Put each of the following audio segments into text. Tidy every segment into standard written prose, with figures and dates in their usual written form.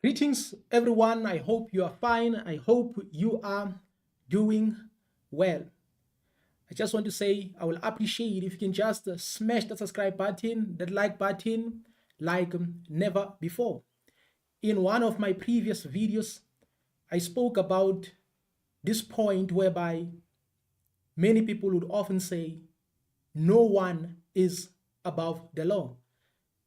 Greetings, everyone. I hope you are fine. I hope you are doing well. I just want to say I will appreciate if you can just smash the subscribe button, that like button, like never before. In one of my previous videos, I spoke about this point whereby many people would often say, no one is above the law.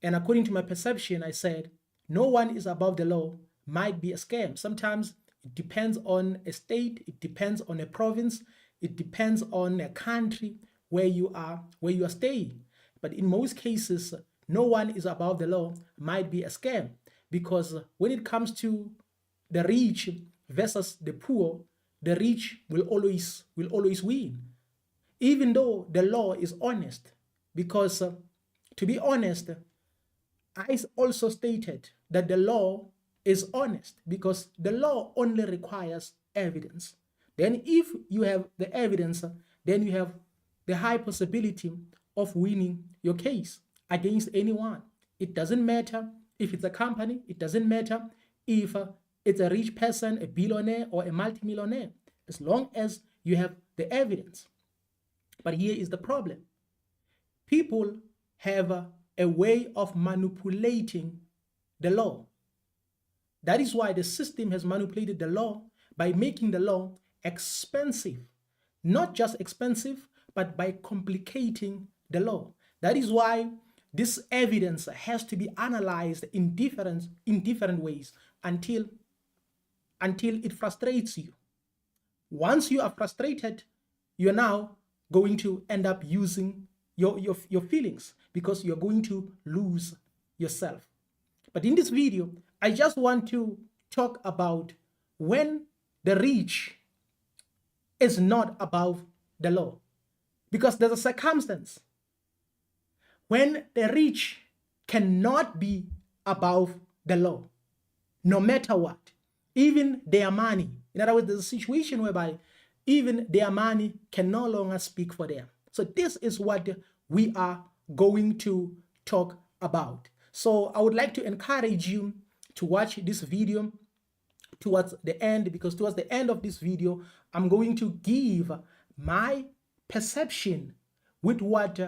And according to my perception, I said, no one is above the law might be a scam. Sometimes it depends on a state, it depends on a province, it depends on a country where you are staying. But in most cases, no one is above the law might be a scam, because when it comes to the rich versus the poor, the rich will always win, even though the law is honest. Because to be honest, I also stated that the law is honest because the law only requires evidence. Then if you have the evidence, then you have the high possibility of winning your case against anyone. It doesn't matter if it's a company, it doesn't matter if it's a rich person, a billionaire, or a multimillionaire, as long as you have the evidence. But here is the problem. People have a way of manipulating the law. That is why the system has manipulated the law by making the law expensive. Not just expensive, but by complicating the law. That is why this evidence has to be analyzed in different ways until it frustrates you. Once you are frustrated, you're now going to end up using your feelings, because you're going to lose yourself. But in this video, I just want to talk about when the rich is not above the law, because there's a circumstance when the rich cannot be above the law, no matter what, even their money. In other words, there's a situation whereby even their money can no longer speak for them. So this is what we are going to talk about. So I would like to encourage you to watch this video towards the end, because towards the end of this video, I'm going to give my perception with what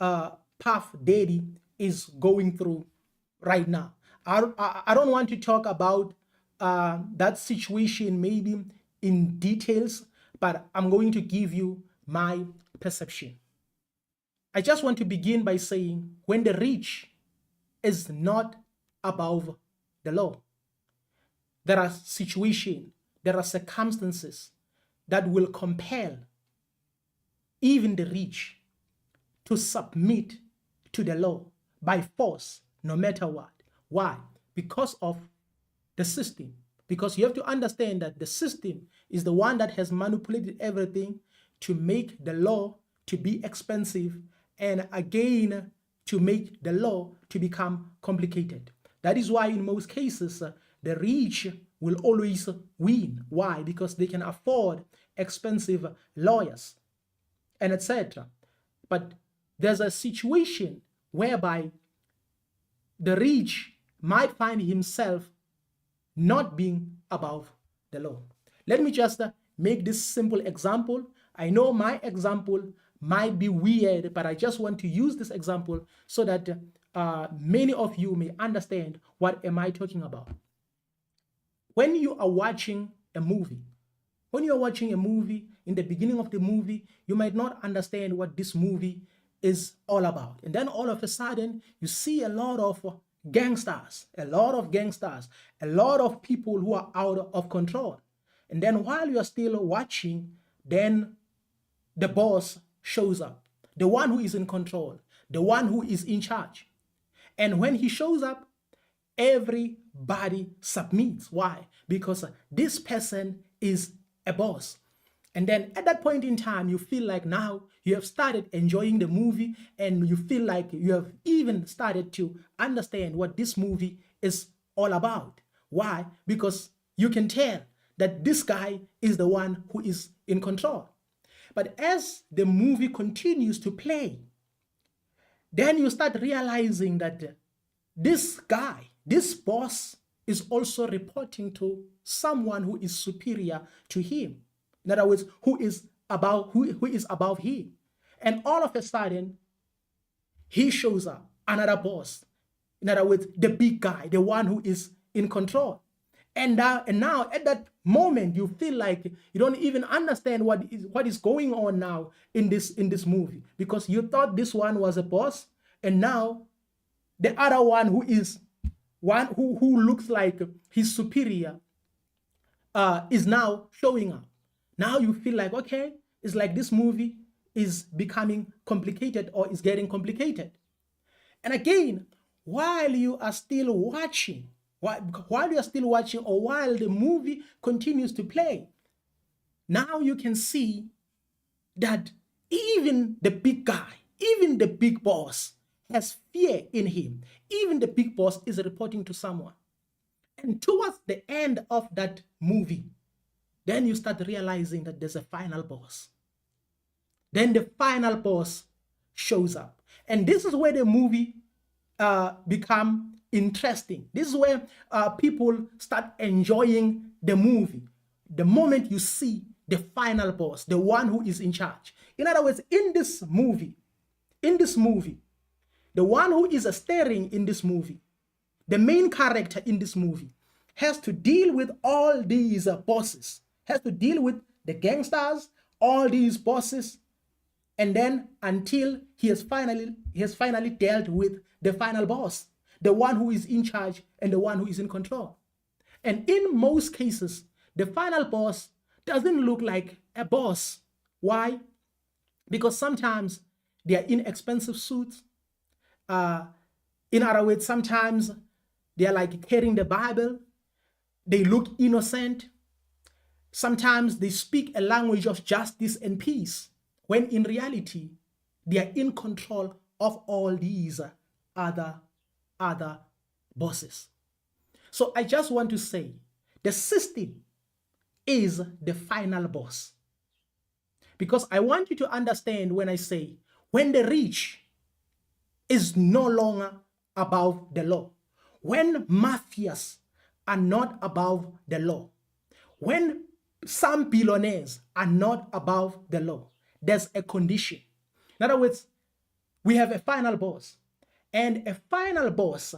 Puff Daddy is going through right now. I don't want to talk about that situation maybe in details, but I'm going to give you my perception. I just want to begin by saying when the rich is not above the law, there are situations, there are circumstances that will compel even the rich to submit to the law by force, no matter what. Why? Because of the system. Because you have to understand that the system is the one that has manipulated everything to make the law to be expensive, and again to make the law to become complicated. That is why in most cases the rich will always win. Why? Because they can afford expensive lawyers and etc. But there's a situation whereby the rich might find himself not being above the law. Let me just make this simple example. I know my example might be weird, but I just want to use this example so that many of you may understand what am I talking about. When you are watching a movie, in the beginning of the movie, you might not understand what this movie is all about. And then all of a sudden, you see a lot of gangsters, a lot of people who are out of control. And then while you are still watching, then the boss shows up, the one who is in control, the one who is in charge. And when he shows up, everybody submits. Why? Because this person is a boss. And then at that point in time, you feel like now you have started enjoying the movie, and you feel like you have even started to understand what this movie is all about. Why? Because you can tell that this guy is the one who is in control. But as the movie continues to play, then you start realizing that this guy, this boss, is also reporting to someone who is superior to him. In other words, who is above him. And all of a sudden, he shows up, another boss. In other words, the big guy, the one who is in control. And now at that moment, you feel like you don't even understand what is going on now in this movie, because you thought this one was a boss, and now the other one who looks like he's superior is now showing up. Now you feel like, okay, it's like this movie is becoming complicated or is getting complicated. And again, while you are still watching, while or while the movie continues to play, now you can see that even the big guy, even the big boss has fear in him. Even the big boss is reporting to someone. And towards the end of that movie, then you start realizing that there's a final boss. Then the final boss shows up. And this is where the movie become interesting. This is where people start enjoying the movie. The moment you see the final boss, the one who is in charge. In other words, in this movie, the one who is steering in this movie, the main character in this movie, has to deal with all these bosses, has to deal with the gangsters, all these bosses, and then until he has finally dealt with the final boss, the one who is in charge and the one who is in control. And in most cases, the final boss doesn't look like a boss. Why? Because sometimes they are in expensive suits. In other words, sometimes they are like carrying the Bible. They look innocent. Sometimes they speak a language of justice and peace, when in reality, they are in control of all these other bosses. So I just want to say, the system is the final boss. Because I want you to understand when I say, when the rich is no longer above the law, when mafias are not above the law, when some billionaires are not above the law, there's a condition. In other words, we have a final boss, and a final boss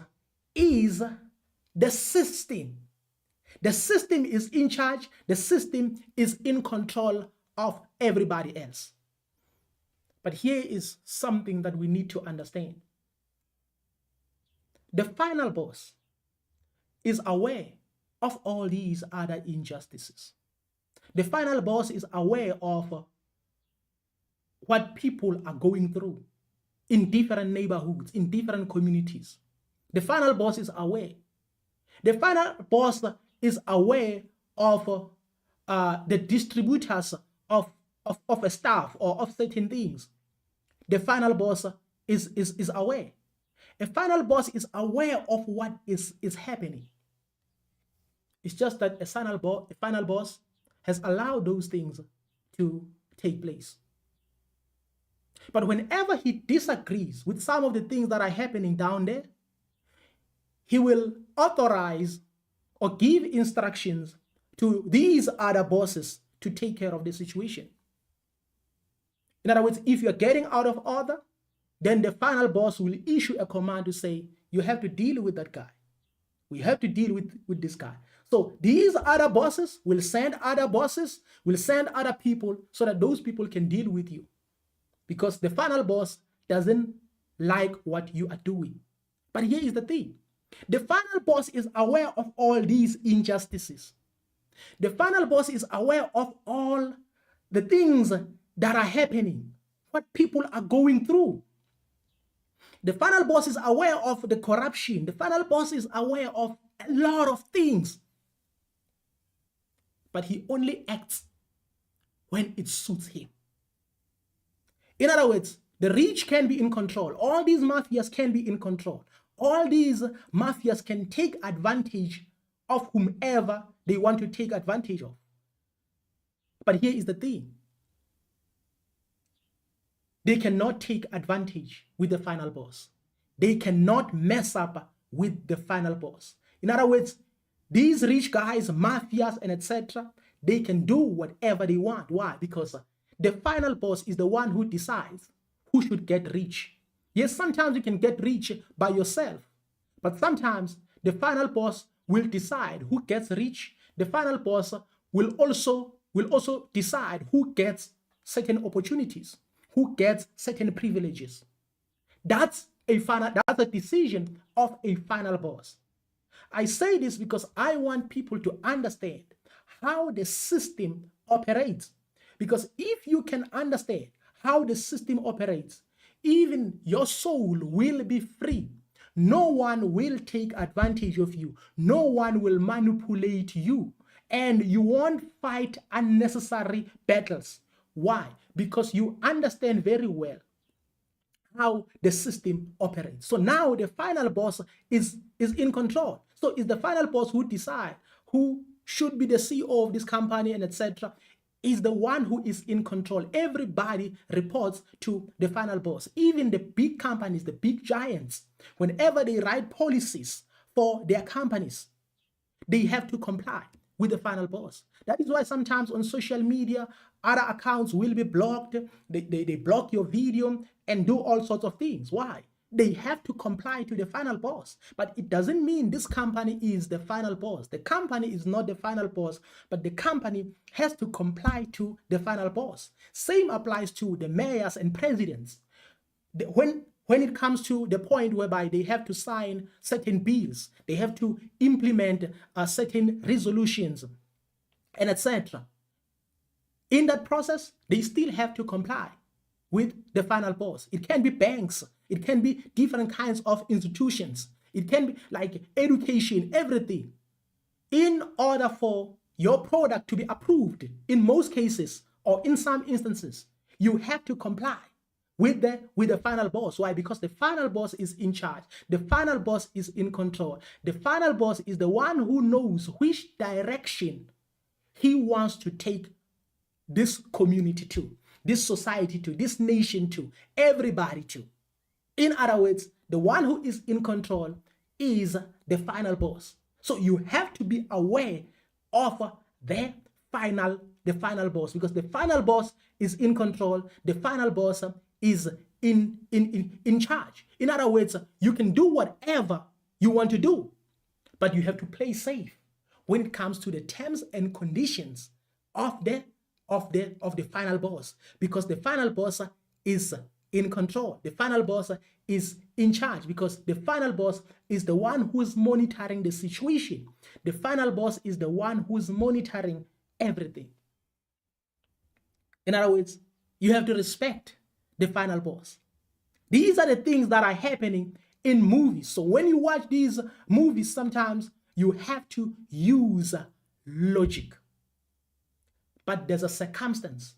is the system. The system is in charge. The system is in control of everybody else. But here is something that we need to understand. The final boss is aware of all these other injustices. The final boss is aware of what people are going through in different neighborhoods, in different communities. The final boss is aware. The final boss is aware of the distributors of a staff or of certain things. The final boss is aware. A final boss is aware of what is happening. It's just that a final boss has allowed those things to take place. But whenever he disagrees with some of the things that are happening down there, he will authorize or give instructions to these other bosses to take care of the situation. In other words, if you're getting out of order, then the final boss will issue a command to say, you have to deal with that guy. We have to deal with this guy. So these other bosses will send other bosses, will send other people so that those people can deal with you. Because the final boss doesn't like what you are doing. But here is the thing. The final boss is aware of all these injustices. The final boss is aware of all the things that are happening, what people are going through. The final boss is aware of the corruption. The final boss is aware of a lot of things. But he only acts when it suits him. In other words, the rich can be in control. All these mafias can be in control. All these mafias can take advantage of whomever they want to take advantage of. But here is the thing. They cannot take advantage with the final boss. They cannot mess up with the final boss. In other words, These rich guys, mafias, and etc., they can do whatever they want. Why? Because the final boss is the one who decides who should get rich. Yes, sometimes you can get rich by yourself, but sometimes the final boss will decide who gets rich. The final boss will also decide who gets certain opportunities, who gets certain privileges. That's a decision of a final boss. I say this because I want people to understand how the system operates. Because if you can understand how the system operates, even your soul will be free. No one will take advantage of you. No one will manipulate you. And you won't fight unnecessary battles. Why? Because you understand very well how the system operates. So now the final boss is in control. So it's the final boss who decides who should be the CEO of this company and etc. Is the one who is in control. Everybody reports to the final boss. Even the big companies, the big giants, whenever they write policies for their companies, they have to comply with the final boss. That is why sometimes on social media, other accounts will be blocked. They block your video and do all sorts of things. Why? They have to comply to the final boss. But it doesn't mean this company is the final boss. The company is not the final boss, but the company has to comply to the final boss. Same applies to the mayors and presidents. When it comes to the point whereby they have to sign certain bills, they have to implement certain resolutions, and etc. In that process, they still have to comply with the final boss. It can be banks, it can be different kinds of institutions, it can be like education, everything. In order for your product to be approved, in most cases or in some instances, you have to comply with the final boss. Why? Because the final boss is in charge. The final boss is in control. The final boss is the one who knows which direction he wants to take this community to, this society to, this nation to, everybody to. In other words, the one who is in control is the final boss. So you have to be aware of the final boss, because the final boss is in control. The final boss is in charge. In other words, you can do whatever you want to do, but you have to play safe when it comes to the terms and conditions of the final boss, because the final boss is in control. The final boss is in charge, because the final boss is the one who is monitoring the situation. The final boss is the one who is monitoring everything. In other words, you have to respect the final boss. These are the things that are happening in movies. So when you watch these movies, sometimes you have to use logic. But there's a circumstance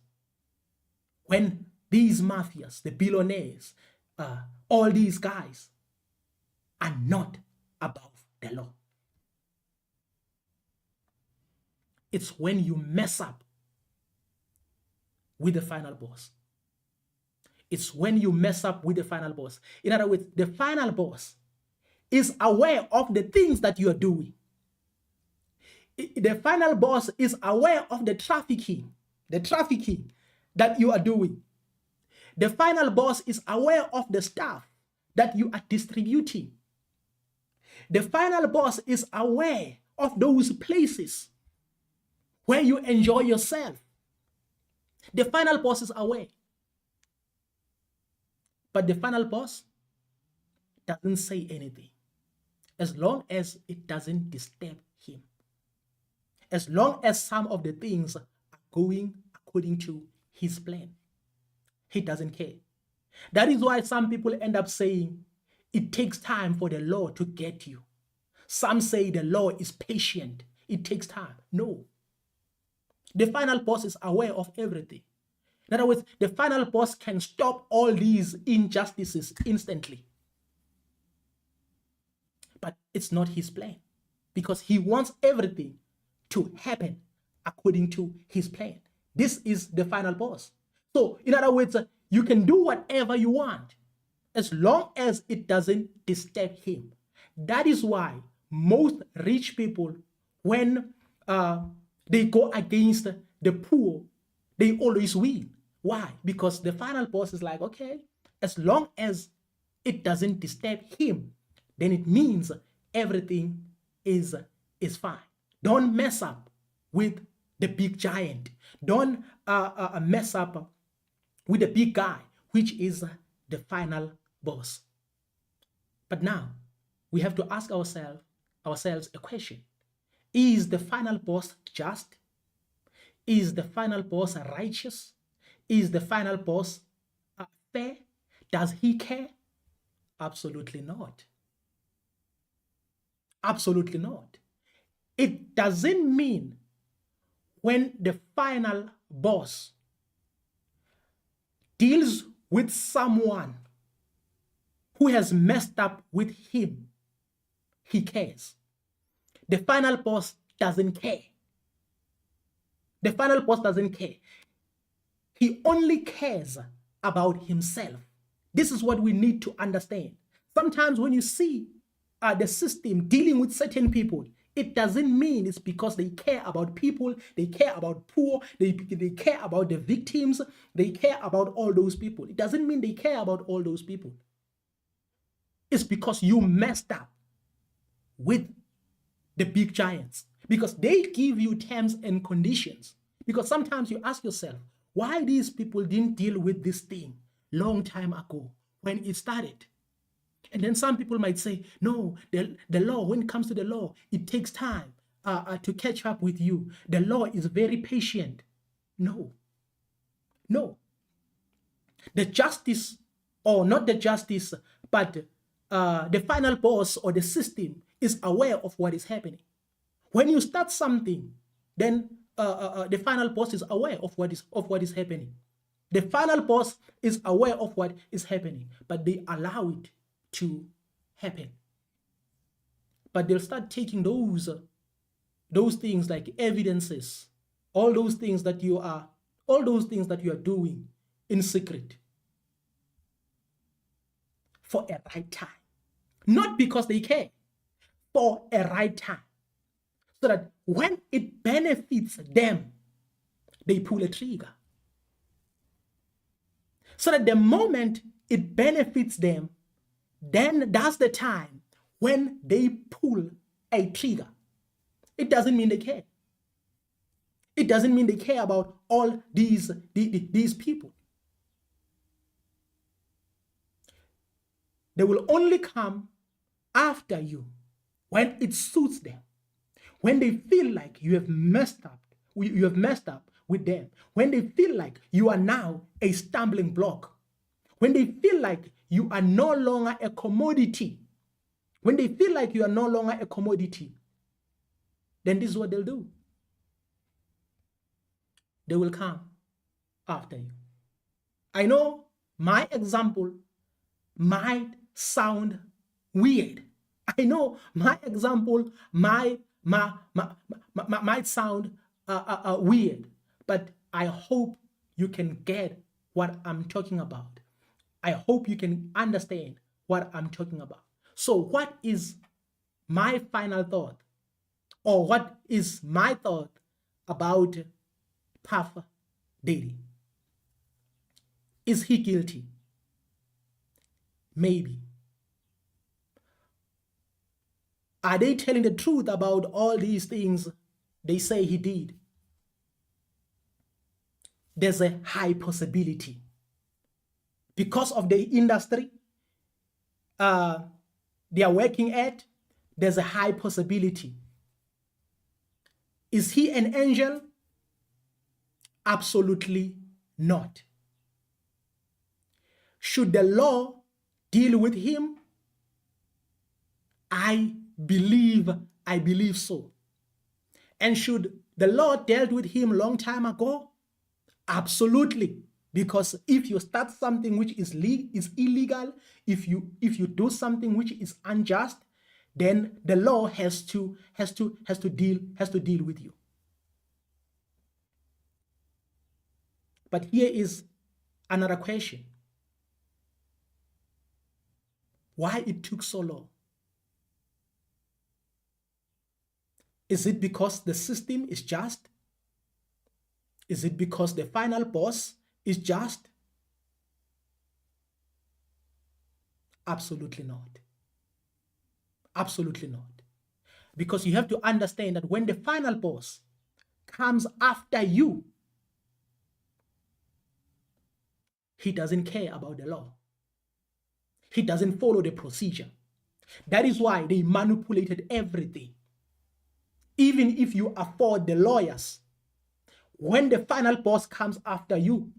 when these mafias, the billionaires, all these guys are not above the law. It's when you mess up with the final boss. It's when you mess up with the final boss. In other words, the final boss is aware of the things that you are doing. The final boss is aware of the trafficking that you are doing. The final boss is aware of the stuff that you are distributing. The final boss is aware of those places where you enjoy yourself. The final boss is aware. But the final boss doesn't say anything as long as it doesn't disturb him. As long as some of the things are going according to his plan, he doesn't care. That is why some people end up saying it takes time for the law to get you. Some say the law is patient. It takes time. No. The final boss is aware of everything. In other words, the final boss can stop all these injustices instantly. But it's not his plan, because he wants everything to happen according to his plan. This is the final boss. So, in other words, you can do whatever you want as long as it doesn't disturb him. That is why most rich people when they go against the poor, they always win. Why? Because the final boss is like, okay, as long as it doesn't disturb him, then it means everything is fine. Don't mess up with the big giant. Don't mess up with the big guy, which is the final boss. But now we have to ask ourselves a question. Is the final boss just? Is the final boss righteous? Is the final boss fair? Does he care? Absolutely not. Absolutely not. It doesn't mean when the final boss deals with someone who has messed up with him, he cares. The final boss doesn't care. The final boss doesn't care. He only cares about himself. This is what we need to understand. Sometimes when you see the system dealing with certain people, it doesn't mean it's because they care about people, they care about poor, they care about the victims, they care about all those people. It doesn't mean they care about all those people. It's because you messed up with the big giants, because they give you terms and conditions. Because sometimes you ask yourself, why these people didn't deal with this thing long time ago when it started? And then some people might say, no, the law, when it comes to the law, it takes time to catch up with you. The law is very patient. No. The justice, or not the justice, but the final boss or the system is aware of what is happening. When you start something, then the final boss is aware of what is happening. The final boss is aware of what is happening, but they allow it to happen. But they'll start taking those things like evidences, all those things that you are doing in secret for a right time. Not because they care, for a right time. So that when it benefits them, they pull a trigger. So that the moment it benefits them, then that's the time when they pull a trigger. It doesn't mean they care. It doesn't mean they care about all these people. They will only come after you when it suits them. When they feel like you have messed up with them. When they feel like you are now a stumbling block. When they feel like you are no longer a commodity. When they feel like you are no longer a commodity, then this is what they'll do. They will come after you. I know my example might sound weird. I know my example might sound weird, but I hope you can get what I'm talking about. I hope you can understand what I'm talking about. So what is my final thought, or what is my thought about Puff Daddy? Is he guilty? Maybe. Are they telling the truth about all these things they say he did? There's a high possibility. Because of the industry they are working at, there's a high possibility. Is he an angel? Absolutely not. Should the law deal with him? I believe so. And should the law dealt with him a long time ago? Absolutely. Because if you start something which is illegal, if you do something which is unjust, then the law has to deal with you. But here is another question. Why it took so long? Is it because the system is just? Is it because the final boss is just? Absolutely not. Absolutely not. Because you have to understand that when the final boss comes after you, he doesn't care about the law. He doesn't follow the procedure. That is why they manipulated everything. Even if you afford the lawyers, when the final boss comes after you,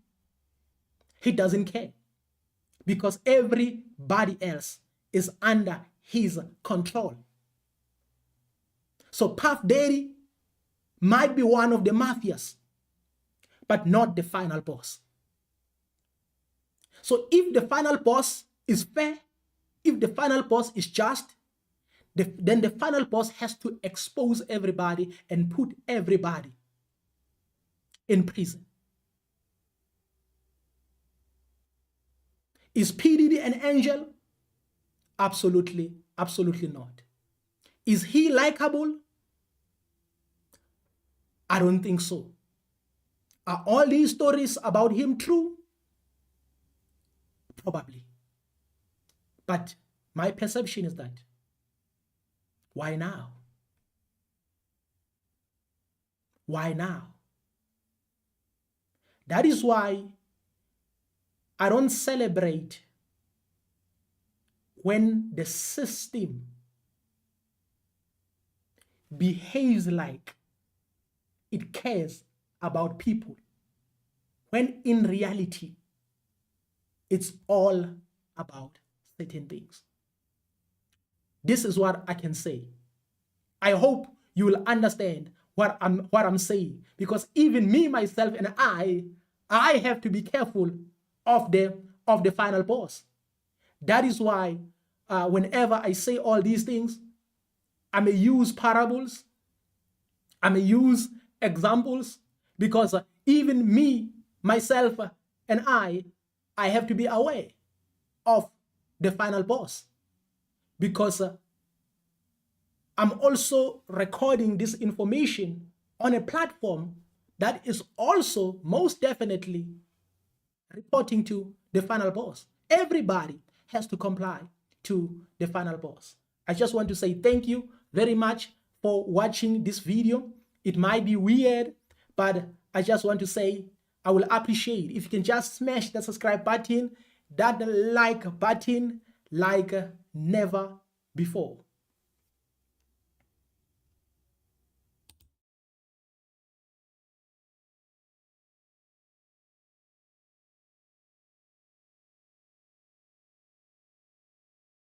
he doesn't care, because everybody else is under his control. So Puff Daddy might be one of the mafias, but not the final boss. So if the final boss is fair, if the final boss is just, then the final boss has to expose everybody and put everybody in prison. Is P. Diddy an angel? Absolutely, absolutely not. Is he likable? I don't think so. Are all these stories about him true? Probably. But my perception is that, why now? Why now? That is why I don't celebrate when the system behaves like it cares about people, when in reality, it's all about certain things. This is what I can say. I hope you will understand what I'm saying, because even me, myself, and I have to be careful of the final boss. That is why whenever I say all these things, I may use parables, I may use examples, because even me, myself, and I have to be aware of the final boss, because I'm also recording this information on a platform that is also most definitely reporting to the final boss. Everybody has to comply to the final boss. I just want to say thank you very much for watching this video. It might be weird, but I just want to say I will appreciate if you can just smash the subscribe button, that like button like never before.